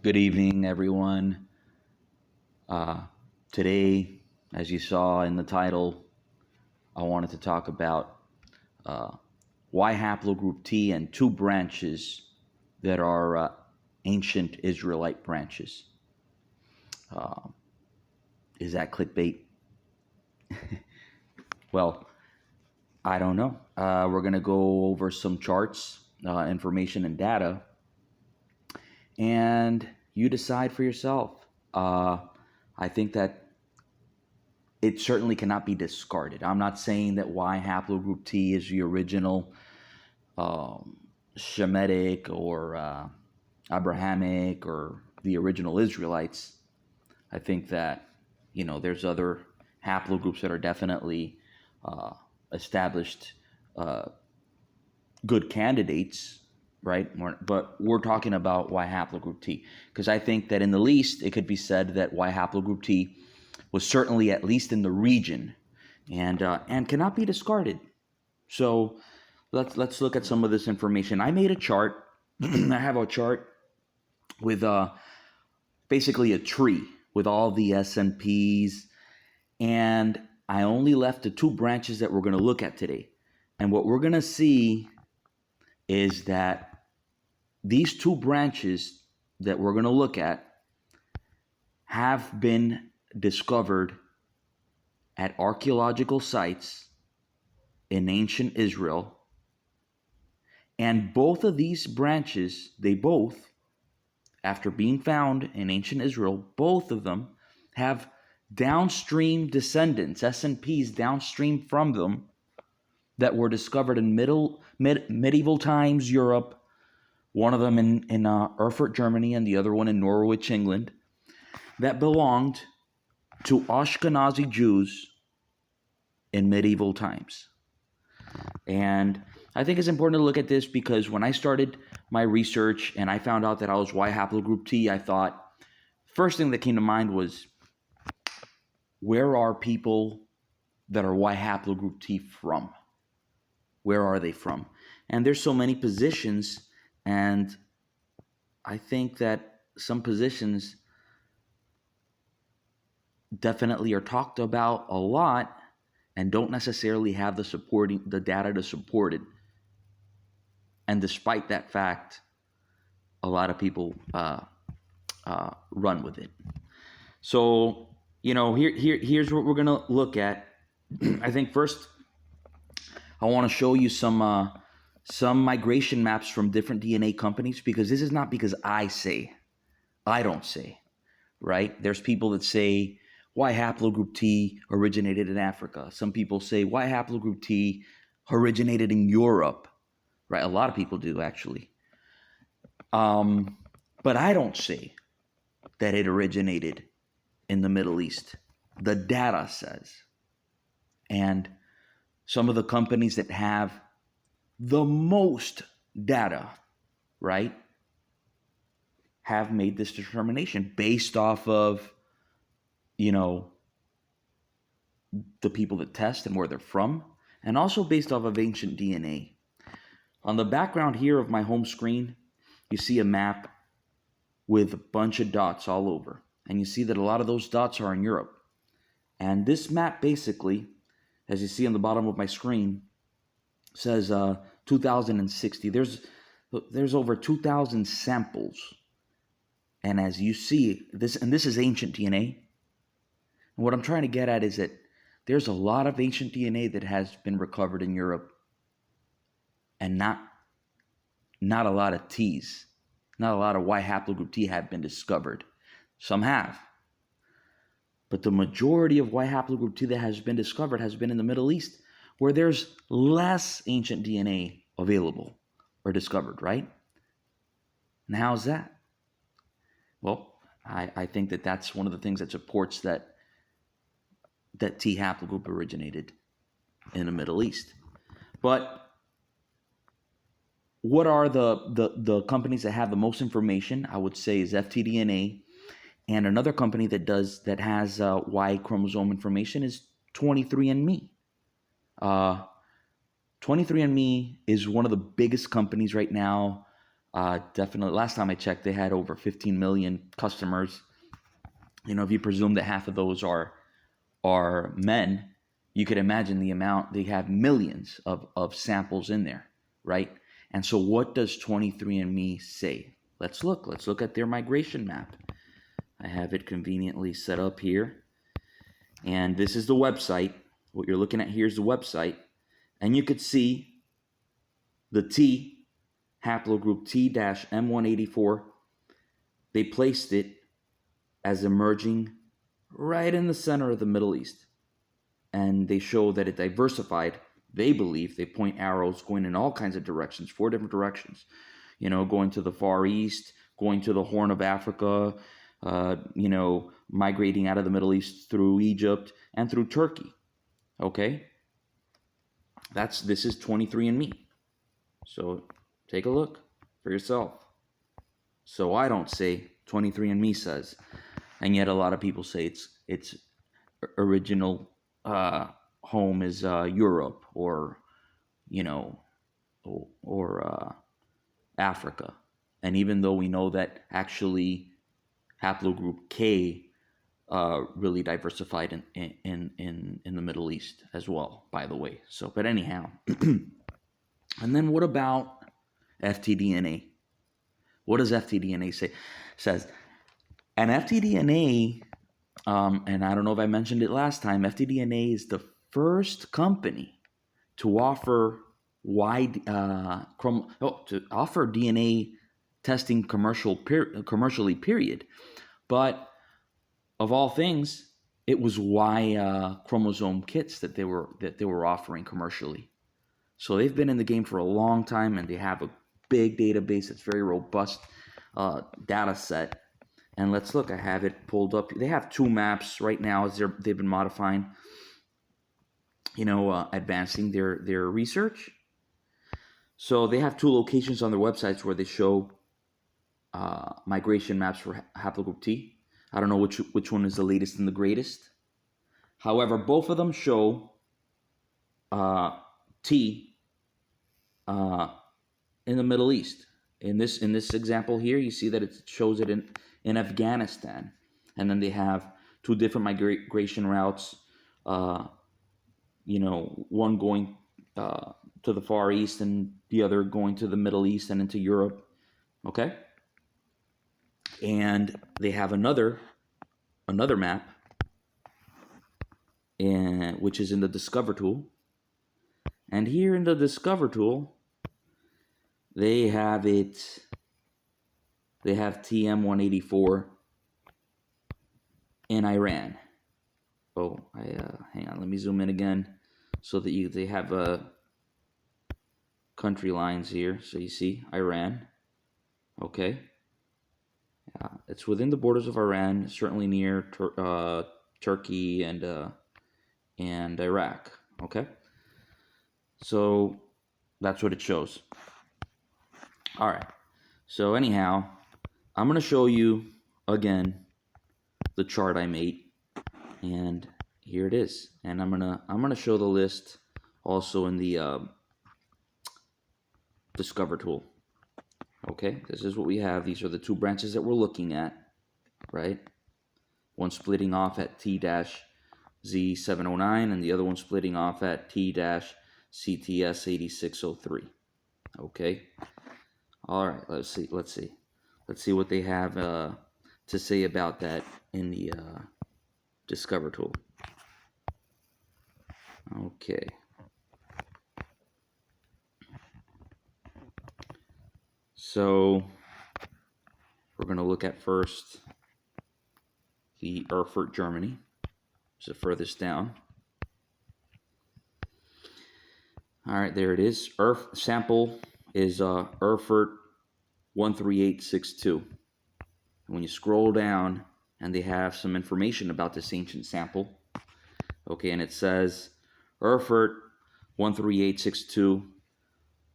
Good evening, everyone. Today, as you saw in the title, I wanted to talk about why Haplogroup T and two branches that are ancient Israelite branches. Is that clickbait? Well, I don't know. We're going to go over some charts, information, and data, and you decide for yourself. I think that it certainly cannot be discarded. I'm not saying that Y haplogroup T is the original Shemitic or Abrahamic or the original Israelites. I think that, there's other haplogroups that are definitely established good candidates, right? But we're talking about Y haplogroup T, because I think that in the least it could be said that Y haplogroup T was certainly at least in the region and cannot be discarded. So let's look at some of this information. I made a chart. I have a chart with basically a tree with all the SNPs, and I only left the two branches that we're going to look at today. And what we're going to see is that these two branches that we're going to look at have been discovered at archaeological sites in ancient Israel. And both of these branches, after being found in ancient Israel, both of them have downstream descendants, SNPs downstream from them, that were discovered in medieval times Europe, one of them in Erfurt, Germany, and the other one in Norwich, England, that belonged to Ashkenazi Jews in medieval times. And I think it's important to look at this because when I started my research and I found out that I was Y haplogroup T, I thought, first thing that came to mind was, where are people that are Y haplogroup T from? Where are they from? And there's so many positions, and I think that some positions definitely are talked about a lot and don't necessarily have the data to support it. And despite that fact, a lot of people run with it. So, here's what we're gonna look at. I think first, I want to show you some migration maps from different DNA companies, because this is not because I don't say, right? There's people that say Y haplogroup T originated in Africa. Some people say Y haplogroup T originated in Europe, right? A lot of people do, actually. But I don't say that it originated in the Middle East. The data says. And some of the companies that have the most data, right, have made this determination based off of, the people that test and where they're from, and also based off of ancient DNA. On the background here of my home screen, you see a map with a bunch of dots all over. And you see that a lot of those dots are in Europe. And this map basically, as you see on the bottom of my screen, says 2060. There's over 2,000 samples. And as you see, this is ancient DNA. And what I'm trying to get at is that there's a lot of ancient DNA that has been recovered in Europe, and not a lot of T's. Not a lot of Y haplogroup T have been discovered. Some have. But the majority of Y haplogroup T that has been discovered has been in the Middle East, where there's less ancient DNA available or discovered, right? And how's that? Well, I think that that's one of the things that supports that T haplogroup originated in the Middle East. But what are the companies that have the most information? I would say is FTDNA, and another company that has Y chromosome information is 23andMe. 23andMe is one of the biggest companies right now Definitely. Last time I checked, they had over 15 million customers. If you presume that half of those are men, you could imagine the amount. They have millions of samples in there, right? And so what does 23andMe say? Let's look at their migration map. I have it conveniently set up here. And this is the website. What you're looking at here is the website. And you could see the T, Haplogroup T-M184. They placed it as emerging right in the center of the Middle East. And they show that it diversified. They believe, they point arrows going in all kinds of directions, 4 different directions. Going to the Far East, going to the Horn of Africa, migrating out of the Middle East through Egypt and through Turkey. Okay? This is 23andMe. So take a look for yourself. So I don't say, 23andMe says. And yet a lot of people say its original home is Europe or Africa. And even though we know that actually Haplogroup K really diversified in the Middle East as well, by the way. So, but anyhow, and then what about FTDNA? What does FTDNA says? And FTDNA, and I don't know if I mentioned it last time, FTDNA is the first company to offer to offer DNA testing commercially, period. But of all things, it was Y chromosome kits that they were offering commercially. So they've been in the game for a long time, and they have a big database. It's very robust data set. And let's look. I have it pulled up. They have 2 maps right now as they've been modifying, advancing their research. So they have 2 locations on their websites where they show migration maps for Haplogroup T. I don't know which one is the latest and the greatest. However, both of them show T in the Middle East. In this example here, you see that it shows it in Afghanistan, and then they have 2 different migration routes. One going to the Far East and the other going to the Middle East and into Europe. Okay? And they have another map, which is in the Discover tool. And here in the Discover tool, they have TM184 in Iran. Oh, hang on, let me zoom in again so that they have country lines here. So you see Iran. Okay. It's within the borders of Iran, certainly near Turkey and Iraq. Okay. So that's what it shows. All right. So anyhow, I'm going to show you again the chart I made, and here it is. And I'm gonna show the list also in the Discover tool. Okay, this is what we have. These are the 2 branches that we're looking at, right? One splitting off at T-Z709, and the other one splitting off at T-CTS2860. Okay. All right. Let's see what they have to say about that in the Discover tool. Okay. So we're going to look at first the Erfurt Germany. It's the furthest down. All right, there it is. Sample is Erfurt 13862. When you scroll down, and they have some information about this ancient sample. Okay, and it says Erfurt 13862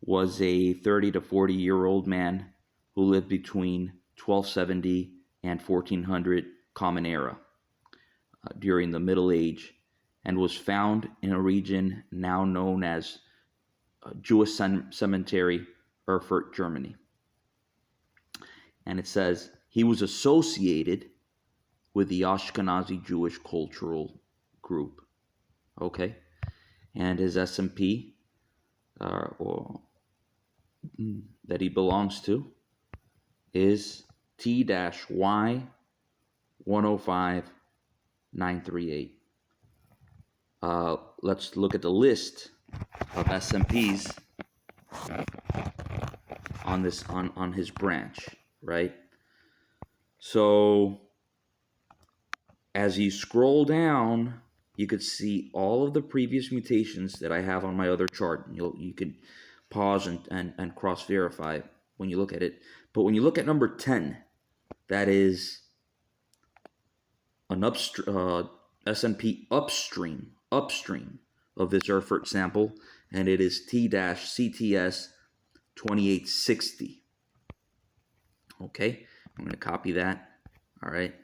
was a 30 to 40-year-old man who lived between 1270 and 1400 Common Era during the Middle Age, and was found in a region now known as Jewish Cemetery, Erfurt, Germany. and it says he was associated with the Ashkenazi Jewish cultural group. Okay, and his SNP that he belongs to is T-Y105938. Let's look at the list of SNPs on this on his branch, right? So as you scroll down, you could see all of the previous mutations that I have on my other chart. You could pause and cross-verify when you look at it. But when you look at number 10, that is an SNP upstream of this Erfurt sample, and it is T-CTS2860. Okay, I'm going to copy that. All right.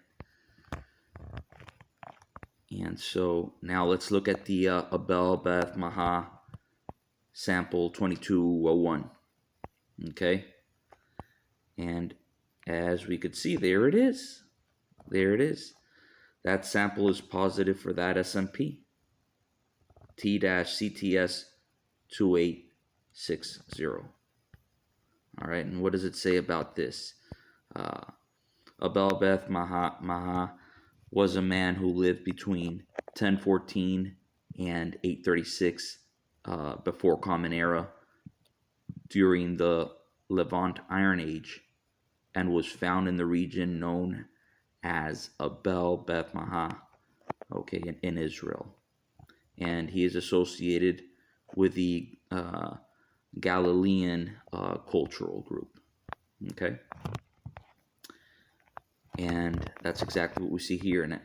And so now let's look at the Abel, Beth, Maacah sample 2201. Okay. And as we could see, there it is. There it is. That sample is positive for that SNP. T-CTS2860. All right. And what does it say about this? Abel, Beth, Maacah was a man who lived between 1014 and 836 before Common Era during the Levant Iron Age, and was found in the region known as Abel Beth Maacah, okay, in Israel. And he is associated with the Galilean cultural group, okay? And that's exactly what we see here. And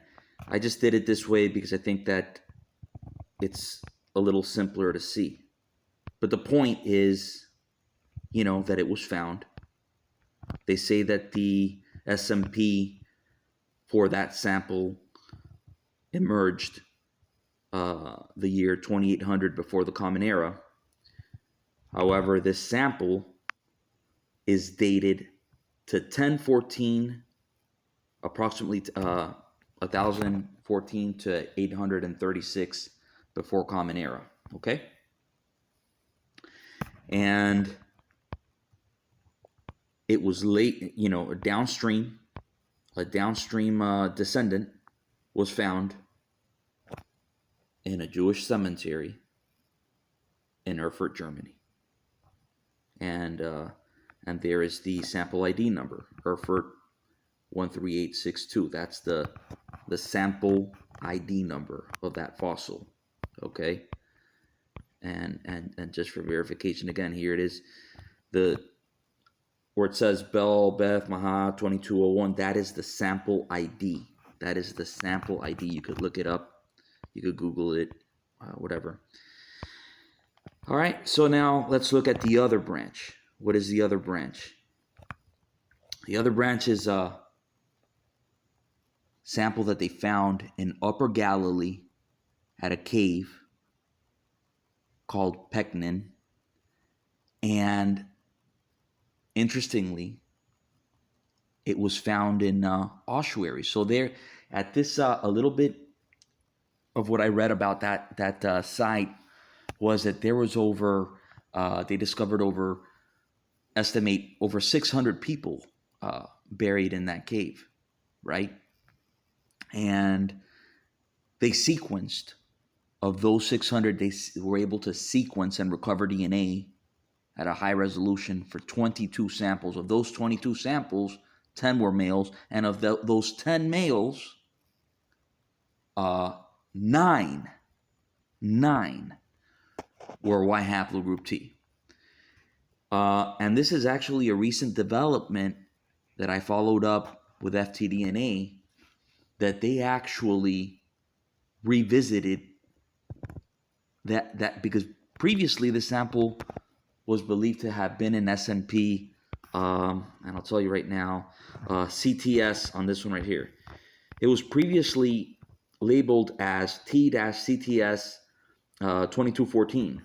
I just did it this way because I think that it's a little simpler to see. But the point is, you know, that it was found. They say that the SNP for that sample emerged the year 2800 before the Common Era. However, this sample is dated to 1014, approximately 1014 to 836 before Common Era. Okay? And it was late, you know, a downstream descendant was found in a Jewish cemetery in Erfurt, Germany. And there is the sample ID number, Erfurt 13862. That's the sample ID number of that fossil. Okay? And just for verification again, here it is. Where it says Beth Maacah 2201, that is the sample ID. That is the sample ID. You could look it up. You could Google it, whatever. All right, so now let's look at the other branch. What is the other branch? The other branch is a sample that they found in Upper Galilee at a cave called Peqi'in. And interestingly, it was found in ossuary. So there, at this, a little bit of what I read about that site was that there was they discovered estimate over 600 people buried in that cave, right? And they sequenced, of those 600, they were able to sequence and recover DNA at a high resolution for 22 samples. Of those 22 samples, 10 were males, and of those 10 males, 9 were Y haplogroup T. And this is actually a recent development that I followed up with FTDNA, that they actually revisited that because previously the sample was believed to have been in SNP, and I'll tell you right now, CTS on this one right here. It was previously labeled as T-CTS2860,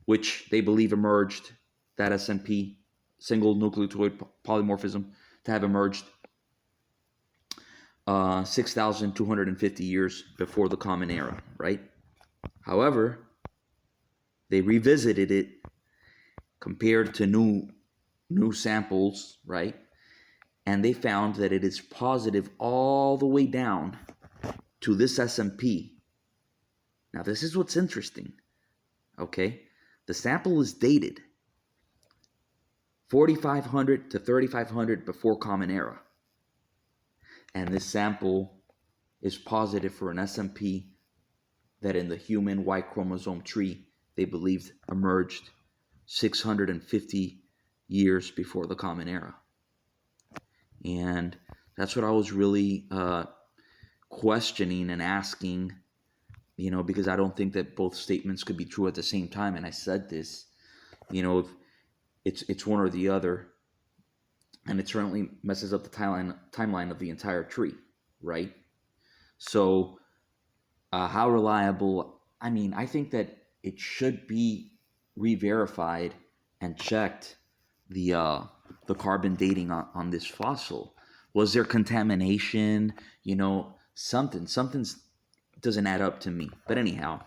which they believe emerged, that SNP, single nucleotoid polymorphism, to have emerged 6,250 years before the Common Era, right? However, they revisited it, compared to new samples, right? And they found that it is positive all the way down to this SNP. Now, this is what's interesting, okay? The sample is dated 4,500 to 3,500 before Common Era. And this sample is positive for an SNP that in the human Y chromosome tree, they believed emerged 650 years before the Common Era. And that's what I was really questioning and asking, because I don't think that both statements could be true at the same time. And I said this, if it's one or the other, and it certainly messes up the timeline of the entire tree, right? So how reliable? I mean, I think that it should be re-verified and checked, the carbon dating on this fossil. Was there contamination? Something's doesn't add up to me. But anyhow,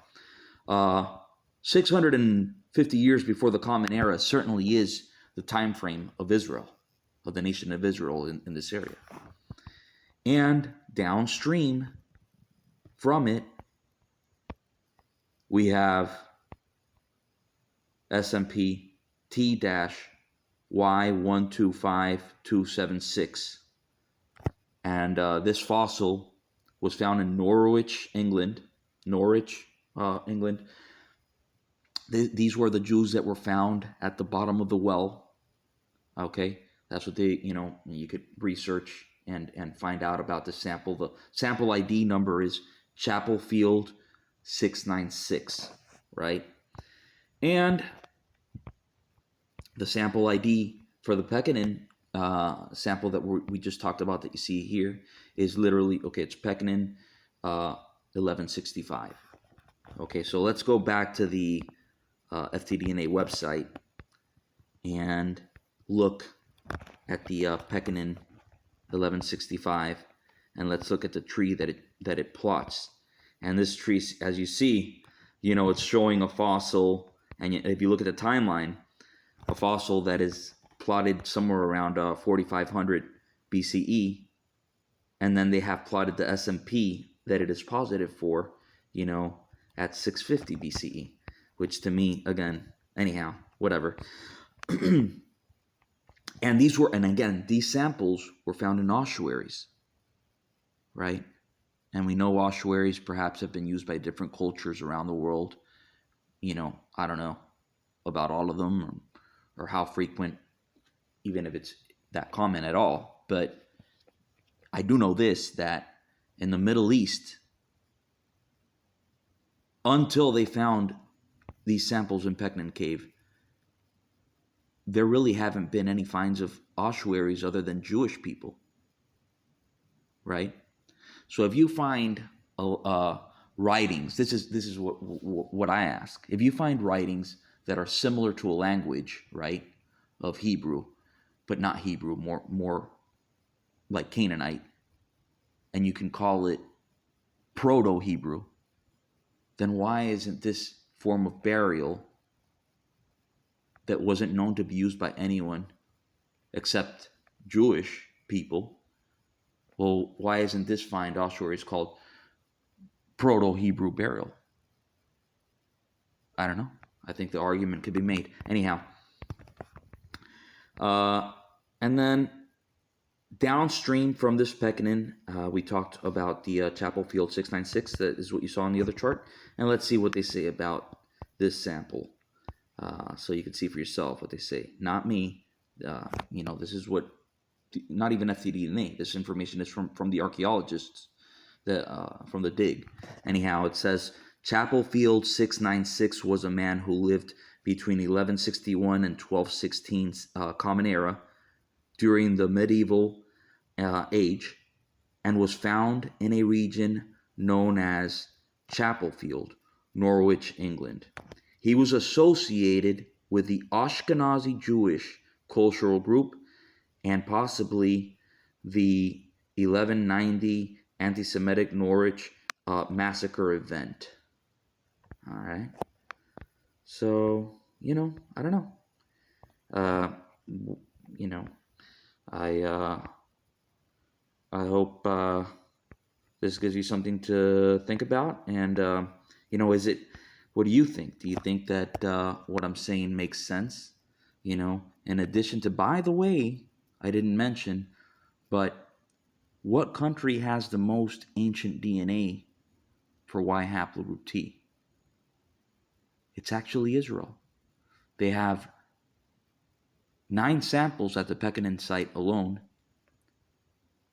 650 years before the Common Era certainly is the time frame of Israel, of the nation of Israel in this area. And downstream from it, we have SNP T-Y125276. And this fossil was found in Norwich, England. England. These were the Jews that were found at the bottom of the well. Okay, that's what they, you could research and find out about the sample. The sample ID number is Chapelfield 696, right? And the sample ID for the Peqi'in sample that we just talked about that you see here is literally, it's Peqi'in 1165. Okay, so let's go back to the FTDNA website and look at the Peqi'in 1165, and let's look at the tree that it plots. And this tree, as you see, it's showing a fossil, and if you look at the timeline, a fossil that is plotted somewhere around 4,500 BCE, and then they have plotted the SNP that it is positive for, at 650 BCE, which to me, again, anyhow, whatever. And these samples were found in ossuaries, right? And we know ossuaries perhaps have been used by different cultures around the world. I don't know about all of them or how frequent, even if it's that common at all. But I do know this, that in the Middle East, until they found these samples in Peqi'in Cave, there really haven't been any finds of ossuaries other than Jewish people, right? So if you find writings, this is what I ask. If you find writings that are similar to a language, right, of Hebrew, but not Hebrew, more like Canaanite, and you can call it Proto-Hebrew, then why isn't this form of burial that wasn't known to be used by anyone except Jewish people, well, why isn't this find ossuaries called Proto-Hebrew burial? I don't know. I think the argument could be made. Anyhow. And then downstream from this Peqi'in, we talked about the Chapelfield 696. That is what you saw on the other chart. And let's see what they say about this sample. So you can see for yourself what they say. Not me. This is what, not even FTDNA. This information is from the archaeologists, from the dig. Anyhow, it says, Chapelfield 696 was a man who lived between 1161 and 1216 Common Era during the medieval age, and was found in a region known as Chapelfield, Norwich, England. He was associated with the Ashkenazi Jewish cultural group and possibly the 1190 anti-Semitic Norwich massacre event. All right. So, I don't know. I hope this gives you something to think about. And, what do you think? Do you think that what I'm saying makes sense? In addition to, by the way, I didn't mention, but what country has the most ancient DNA for Y haplogroup T? It's actually Israel. They have 9 samples at the Peqi'in site alone,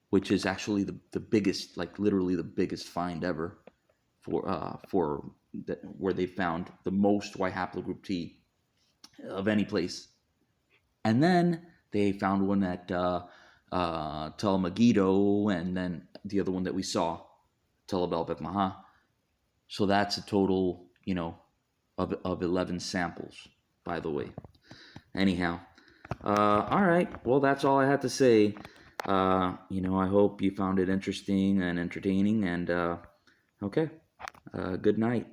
which is actually the biggest, like literally the biggest find ever where they found the most Y haplogroup T of any place. And then they found one at Tel Megiddo, and then the other one that we saw, Tel Abel Beth Maacah. So that's a total, of 11 samples, by the way. Anyhow, all right. Well, that's all I had to say. I hope you found it interesting and entertaining. And okay, good night.